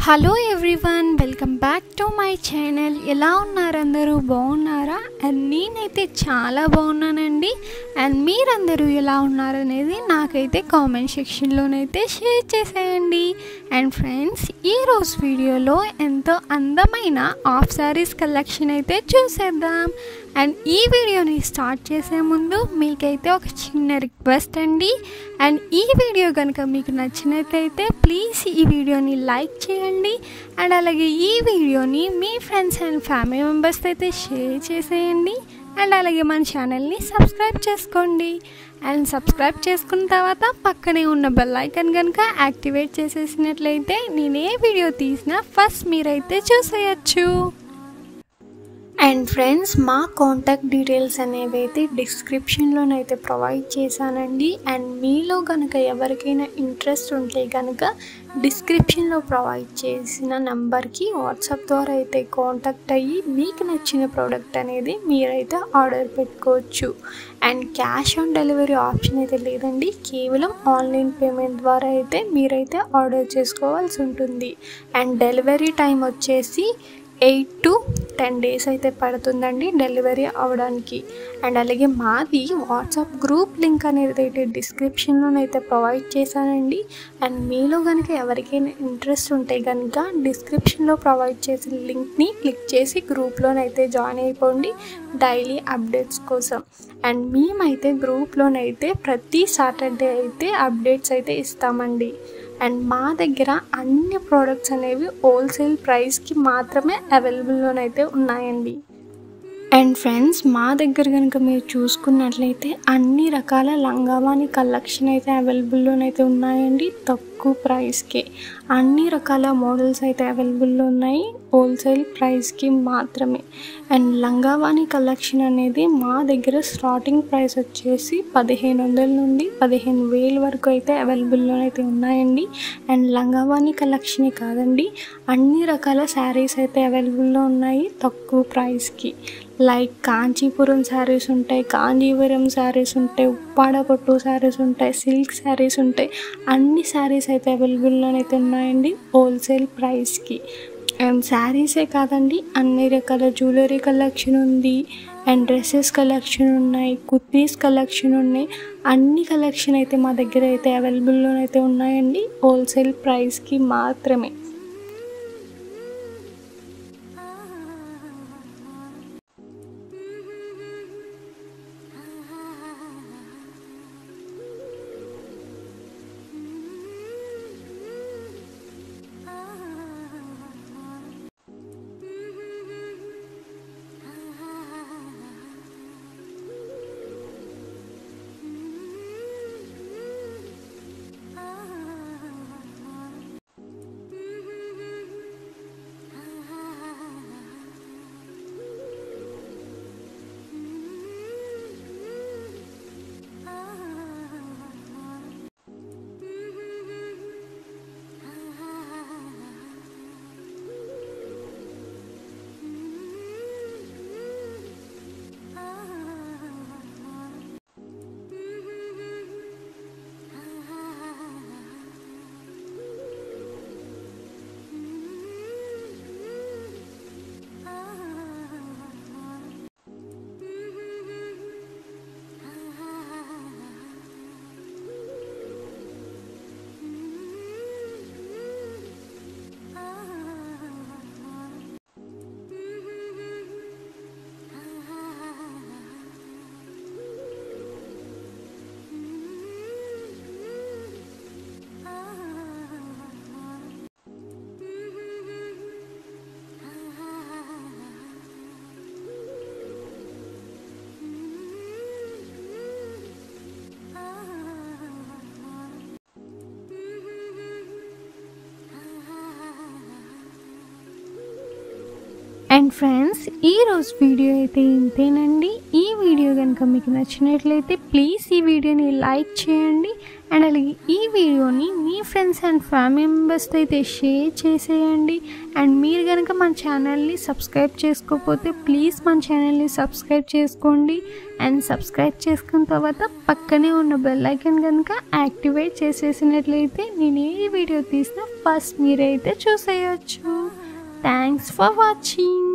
Hello everyone, welcome back to my channel. ఎలా ఉన్నారు? అందరూ బాగున్నారా? అండ్ నేనైతే చాలా బాగున్నానండి. అండ్ మీరందరూ ఎలా ఉన్నారనేది నాకైతే కామెంట్ సెక్షన్లోనైతే షేర్ చేసేయండి. అండ్ ఫ్రెండ్స్, ఈరోజు వీడియోలో ఎంతో అందమైన హాఫ్ శారీస్ కలెక్షన్ అయితే చూసేద్దాం. అండ్ ఈ వీడియోని స్టార్ట్ చేసే ముందు మీకైతే ఒక చిన్న రిక్వెస్ట్ అండి. అండ్ ఈ వీడియో కనుక మీకు నచ్చినట్లయితే ప్లీజ్ ఈ వీడియోని లైక్ చేయండి. అండ్ అలాగే ఈ వీడియోని మీ ఫ్రెండ్స్ అండ్ ఫ్యామిలీ మెంబర్స్తో అయితే షేర్ చేసేయండి. అండ్ అలాగే మన ఛానల్ని సబ్స్క్రైబ్ చేసుకోండి. అండ్ సబ్స్క్రైబ్ చేసుకున్న తర్వాత పక్కనే ఉన్న బెల్ ఐకాన్ కనుక యాక్టివేట్ చేసేసినట్లయితే నేను ఏ వీడియో తీసినా ఫస్ట్ మీరైతే చూసేయచ్చు. అండ్ ఫ్రెండ్స్, మా కాంటాక్ట్ డీటెయిల్స్ అనేవి అయితే డిస్క్రిప్షన్లోనైతే ప్రొవైడ్ చేశానండి. అండ్ మీలో కనుక ఎవరికైనా ఇంట్రెస్ట్ ఉంటే కనుక డిస్క్రిప్షన్లో ప్రొవైడ్ చేసిన నెంబర్కి వాట్సాప్ ద్వారా అయితే కాంటాక్ట్ అయ్యి మీకు నచ్చిన ప్రోడక్ట్ అనేది మీరైతే ఆర్డర్ పెట్టుకోవచ్చు. And cash on delivery option అయితే లేదండి, కేవలం ఆన్లైన్ పేమెంట్ ద్వారా అయితే మీరైతే ఆర్డర్ చేసుకోవాల్సి ఉంటుంది. అండ్ డెలివరీ టైం వచ్చేసి 8 to 10 days అయితే పడుతుందండి డెలివరీ అవ్వడానికి. అండ్ అలాగే మాది వాట్సాప్ గ్రూప్ లింక్ అనేది అయితే డిస్క్రిప్షన్లోనైతే ప్రొవైడ్ చేశానండి. అండ్ మీలో కనుక ఎవరికైనా ఇంట్రెస్ట్ ఉంటే కనుక డిస్క్రిప్షన్లో ప్రొవైడ్ చేసిన లింక్ని క్లిక్ చేసి గ్రూప్లోనైతే జాయిన్ అయిపోండి డైలీ అప్డేట్స్ కోసం. అండ్ మేమైతే గ్రూప్లోనైతే ప్రతి సాటర్డే అయితే అప్డేట్స్ అయితే ఇస్తామండి. అండ్ మా దగ్గర అన్ని ప్రోడక్ట్స్ అనేవి హోల్సేల్ ప్రైస్కి మాత్రమే అవైలబుల్లోనైతే ఉన్నాయండి. అండ్ ఫ్రెండ్స్, మా దగ్గర కనుక మీరు చూసుకున్నట్లయితే అన్ని రకాల లంగావాణి కలెక్షన్ అయితే అవైలబుల్లోనైతే ఉన్నాయండి. తక్కువ ప్రైస్కే అన్ని రకాల మోడల్స్ అయితే అవైలబుల్లో ఉన్నాయి, హోల్సేల్ ప్రైస్కి మాత్రమే. అండ్ లంగావాణి కలెక్షన్ అనేది మా దగ్గర స్టార్టింగ్ ప్రైస్ వచ్చేసి 1500 నుండి 15,000 వరకు అయితే అవైలబుల్లోనైతే ఉన్నాయండి. అండ్ లంగావాణి కలెక్షనే కాదండి, అన్ని రకాల శారీస్ అయితే అవైలబుల్లో ఉన్నాయి తక్కువ ప్రైస్కి. లైక్ కాంచీపురం శారీస్ ఉంటాయి, కాంజీవరం శారీస్ ఉంటాయి, ఉప్పాడ పట్టు శారీస్ ఉంటాయి, సిల్క్ శారీస్ ఉంటాయి. అన్ని శారీస్ అయితే అవైలబుల్లోనైతే ఉన్నాయండి హోల్సేల్ ప్రైస్కి. అండ్ శారీసే కాదండి, అన్ని రకాల జ్యువెలరీ కలెక్షన్ ఉంది. అండ్ డ్రెస్సెస్ కలెక్షన్ ఉన్నాయి, కుర్తీస్ కలెక్షన్ ఉన్నాయి. అన్ని కలెక్షన్ అయితే మా దగ్గర అయితే అవైలబుల్లోనైతే ఉన్నాయండి హోల్సేల్ ప్రైస్కి మాత్రమే. అండ్ ఫ్రెండ్స్, ఈరోజు వీడియో అయితే ఇంతేనండి. ఈ వీడియో కనుక మీకు నచ్చినట్లయితే ప్లీజ్ ఈ వీడియోని లైక్ చేయండి. అండ్ అలాగే ఈ వీడియోని మీ ఫ్రెండ్స్ అండ్ ఫ్యామిలీ మెంబర్స్తో అయితే షేర్ చేసేయండి. అండ్ మీరు కనుక మన ఛానల్ని సబ్స్క్రైబ్ చేసుకోకపోతే ప్లీజ్ మన ఛానల్ని సబ్స్క్రైబ్ చేసుకోండి. అండ్ సబ్స్క్రైబ్ చేసుకున్న తర్వాత పక్కనే ఉన్న బెల్ ఐకాన్ కనుక యాక్టివేట్ చేసేసినట్లయితే నేను ఏ వీడియో తీసినా ఫస్ట్ మీరైతే చూసేయచ్చు. Thanks for watching.